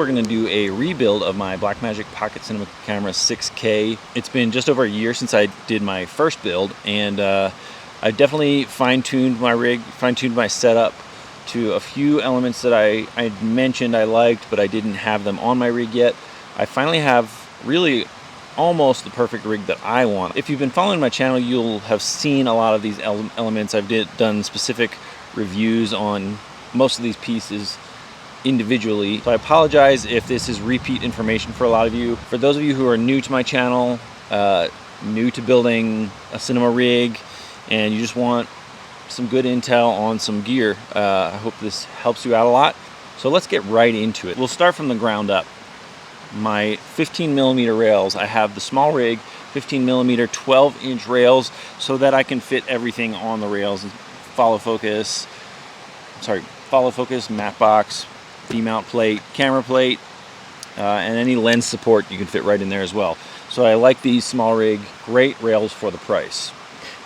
we're going to do a rebuild of my Blackmagic Pocket Cinema Camera 6K. It's been just over a year since I did my first build, and I definitely fine-tuned my rig, fine-tuned my setup to a few elements that I mentioned I liked, but I didn't have them on my rig yet. I finally have really almost the perfect rig that I want. If you've been following my channel, you'll have seen a lot of these elements. I've done specific reviews on most of these pieces individually. So I apologize if this is repeat information for a lot of you. For those of you who are new to my channel, new to building a cinema rig, and you just want some good intel on some gear, I hope this helps you out a lot. So let's get right into it. We'll start from the ground up. My 15mm rails, I have the small rig 15mm 12-inch rails so that I can fit everything on the rails. Follow focus, Mapbox, VMount plate, camera plate, and any lens support you can fit right in there as well. So I like these small rig, great rails for the price.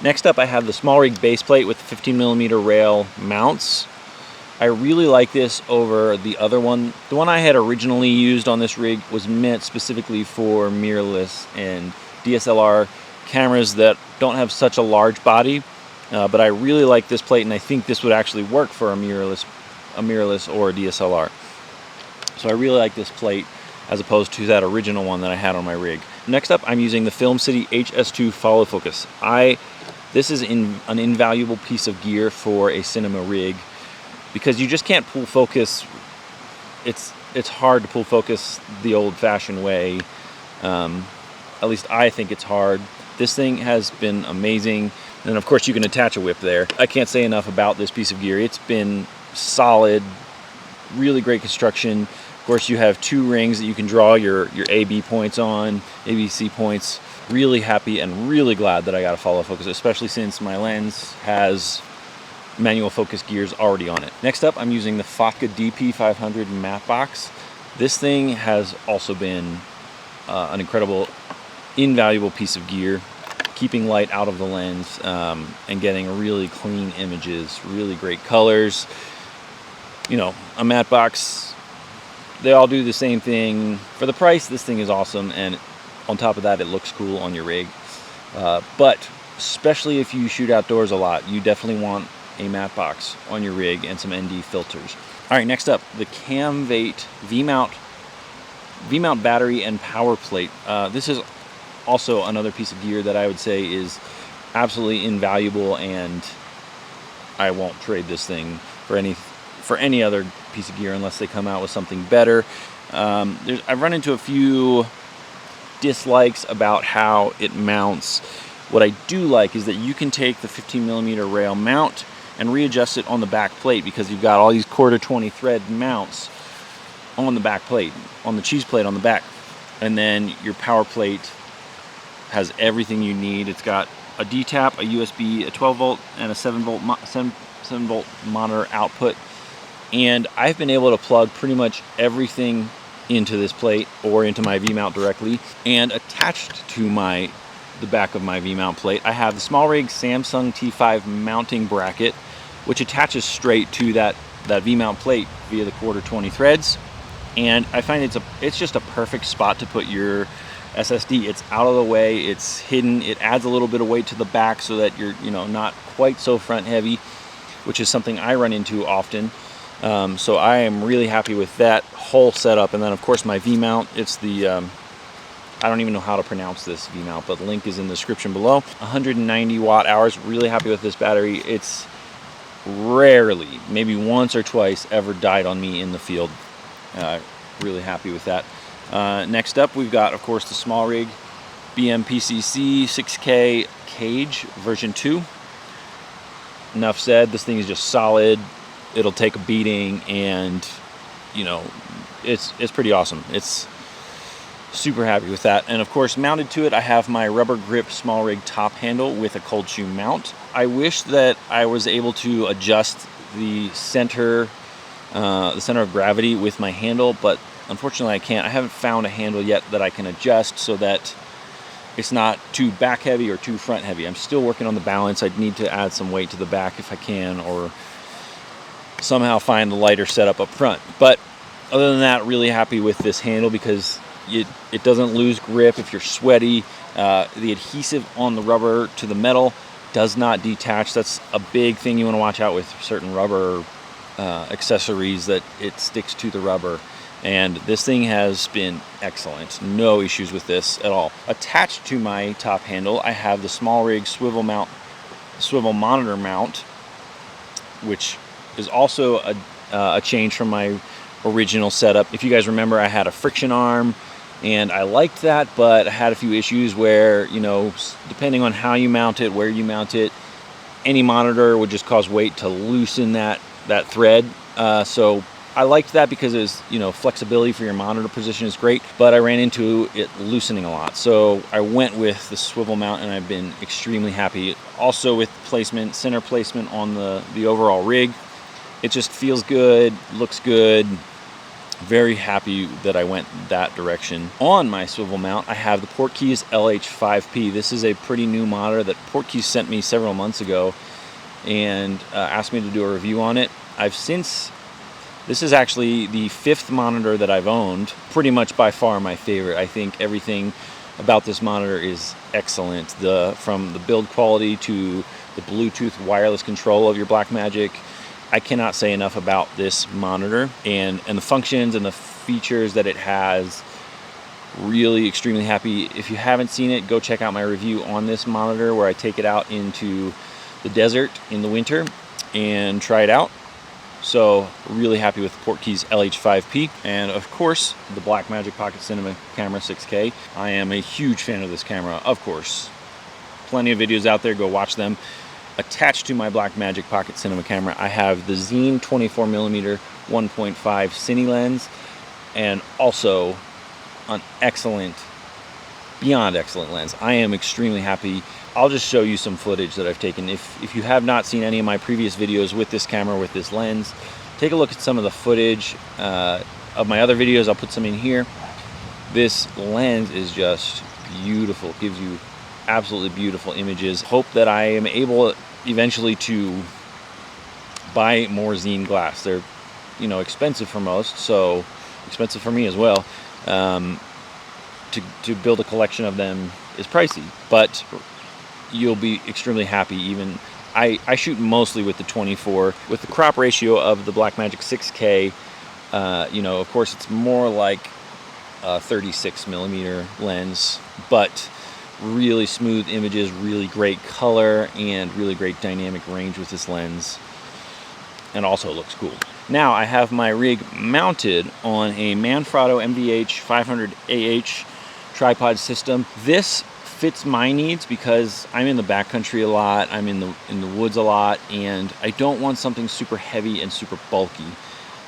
Next up, I have the small rig base plate with 15mm rail mounts. I really like this over the other one. The one I had originally used on this rig was meant specifically for mirrorless and DSLR cameras that don't have such a large body, but I really like this plate, and I think this would actually work for a mirrorless or a DSLR. So I really like this plate as opposed to that original one that I had on my rig. Next up, I'm using the Film City HS2 follow focus. This is an invaluable piece of gear for a cinema rig, because you just can't pull focus. It's hard to pull focus the old-fashioned way. At least I think it's hard. This thing has been amazing, and of course you can attach a whip there. I can't say enough about this piece of gear. It's been solid, really great construction. Of course, you have two rings that you can draw your AB points on, ABC points. Really happy and really glad that I got a follow focus, especially since my lens has manual focus gears already on it. Next up, I'm using the Fotka DP500 Mapbox. This thing has also been an incredible, invaluable piece of gear, keeping light out of the lens and getting really clean images, really great colors. You know, a Mapbox, they all do the same thing. For the price, this thing is awesome, and on top of that, it looks cool on your rig. But especially if you shoot outdoors a lot, you definitely want a Mapbox on your rig and some ND filters. All right, next up, the Camvate VMount battery and power plate. This is also another piece of gear that I would say is absolutely invaluable, and I won't trade this thing for any other piece of gear unless they come out with something better. I've run into a few dislikes about how it mounts. What I do like is that you can take the 15mm rail mount and readjust it on the back plate, because you've got all these 1/4-20 thread mounts on the back plate, on the cheese plate on the back. And then your power plate has everything you need. It's got a D-tap, a USB, a 12 volt, and a 7 volt monitor output. And I've been able to plug pretty much everything into this plate or into my V-mount directly. And attached to the back of my V-mount plate, I have the small rig Samsung T5 mounting bracket, which attaches straight to that V-mount plate via the 1/4-20 threads. And I find it's just a perfect spot to put your SSD. It's out of the way, it's hidden, it adds a little bit of weight to the back so that you're not quite so front heavy, which is something I run into often. So I am really happy with that whole setup. And then of course my V-mount, it's the I don't even know how to pronounce this V-mount, but the link is in the description below. 190 watt hours. Really happy with this battery. It's rarely, maybe once or twice, ever died on me in the field. Really happy with that. Next up, we've got, of course, the small rig BMPCC 6K cage version 2. Enough said. This thing is just solid. It'll take a beating, and it's pretty awesome. It's super happy with that. And of course, mounted to it, I have my rubber grip small rig top handle with a cold shoe mount. I wish that I was able to adjust the center of gravity with my handle, but unfortunately I can't. I haven't found a handle yet that I can adjust so that it's not too back heavy or too front heavy. I'm still working on the balance. I'd need to add some weight to the back if I can, or somehow find the lighter setup up front. But Other than that, really happy with this handle because it doesn't lose grip if you're sweaty. The adhesive on the rubber to the metal does not detach. That's a big thing you want to watch out with certain rubber accessories, that it sticks to the rubber. And this thing has been excellent. No issues with this at all. Attached to my top handle, I have the Small Rig swivel monitor mount, which is also a change from my original setup. If you guys remember, I had a friction arm and I liked that, but I had a few issues where, you know, depending on how you mount it, where you mount it, any monitor would just cause weight to loosen that thread. So I liked that because it was, you know, flexibility for your monitor position is great, but I ran into it loosening a lot. So I went with the swivel mount and I've been extremely happy. Also with placement, center placement on the overall rig. It just feels good, looks good. Very happy that I went that direction. On my swivel mount, I have the Portkeys LH5P. This is a pretty new monitor that Portkeys sent me several months ago and asked me to do a review on it. This is actually the 5th monitor that I've owned. Pretty much by far my favorite. I think everything about this monitor is excellent. From the build quality to the Bluetooth wireless control of your Blackmagic. I cannot say enough about this monitor and the functions and the features that it has. Really extremely happy. If you haven't seen it, go check out my review on this monitor where I take it out into the desert in the winter and try it out. So really happy with the Portkeys LH5P, and of course the Blackmagic Pocket Cinema Camera 6K. I am a huge fan of this camera, of course. Plenty of videos out there, go watch them. Attached to my Blackmagic Pocket Cinema camera, I have the Zine 24mm 1.5 Cine lens, and also an excellent, beyond excellent lens. I am extremely happy. I'll just show you some footage that I've taken. If you have not seen any of my previous videos with this camera, with this lens, take a look at some of the footage of my other videos. I'll put some in here. This lens is just beautiful. It gives you absolutely beautiful images. Hope that I am able eventually to buy more Zine glass. They're, you know, expensive for most, so expensive for me as well. To build a collection of them is pricey, but you'll be extremely happy. Even I shoot mostly with the 24. With the crop ratio of the Blackmagic 6K, you know, of course it's more like a 36mm lens, but really smooth images, really great color, and really great dynamic range with this lens, and also looks cool. Now I have my rig mounted on a Manfrotto MVH 500AH tripod system. This fits my needs because I'm in the backcountry a lot, I'm in the woods a lot, and I don't want something super heavy and super bulky.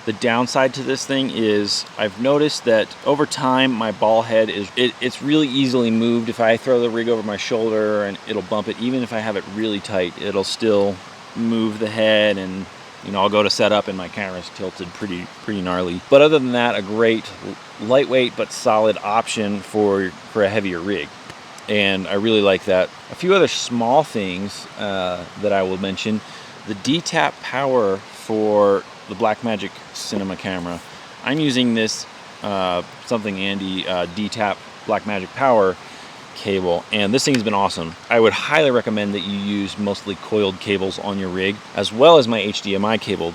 The downside to this thing is I've noticed that over time my ball head it's really easily moved. If I throw the rig over my shoulder, and it'll bump it. Even if I have it really tight, it'll still move the head, and you know, I'll go to set up and my camera's tilted pretty gnarly. But other than that, a great lightweight but solid option for a heavier rig, and I really like that. A few other small things that I will mention: the D-tap power for the Blackmagic Cinema camera. I'm using this something Andy D-tap Blackmagic power cable, and this thing's been awesome. I would highly recommend that you use mostly coiled cables on your rig, as well as my HDMI cable.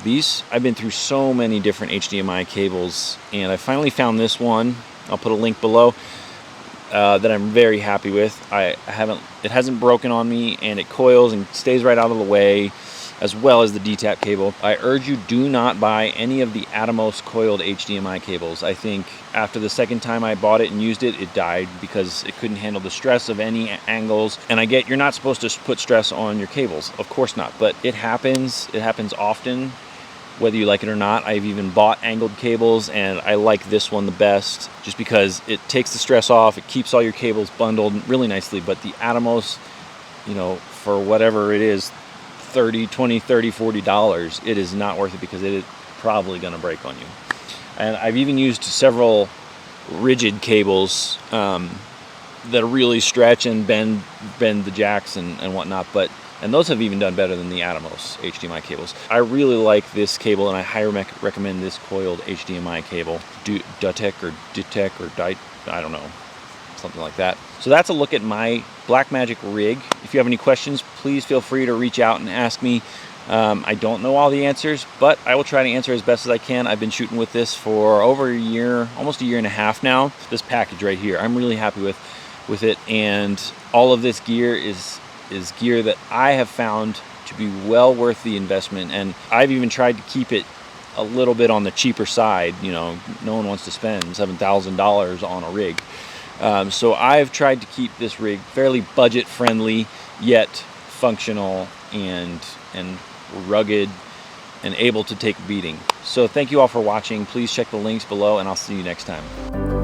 I've been through so many different HDMI cables, and I finally found this one. I'll put a link below that I'm very happy with. It hasn't broken on me, and it coils and stays right out of the way, as well as the D-tap cable. I urge you, do not buy any of the Atomos coiled HDMI cables. I think after the second time I bought it and used it, it died because it couldn't handle the stress of any angles. And I get you're not supposed to put stress on your cables, of course not, but it happens often, whether you like it or not. I've even bought angled cables, and I like this one the best just because it takes the stress off, it keeps all your cables bundled really nicely. But the Atomos, you know, for whatever it is, $30, $20, $30, $40, it is not worth it because it is probably going to break on you. And I've even used several rigid cables that really stretch and bend the jacks and whatnot, but And those have even done better than the Atomos HDMI cables. I really like this cable, and I highly recommend this coiled HDMI cable. Dutech or Ditech or Dite, I don't know, something like that. So that's a look at my Blackmagic rig. If you have any questions, please feel free to reach out and ask me. I don't know all the answers, but I will try to answer as best as I can. I've been shooting with this for over a year, almost a year and a half now. This package right here, I'm really happy with it, and all of this gear is gear that I have found to be well worth the investment, and I've even tried to keep it a little bit on the cheaper side. You know, no one wants to spend $7,000 on a rig. So I've tried to keep this rig fairly budget friendly, yet functional and rugged and able to take a beating. So thank you all for watching. Please check the links below, and I'll see you next time.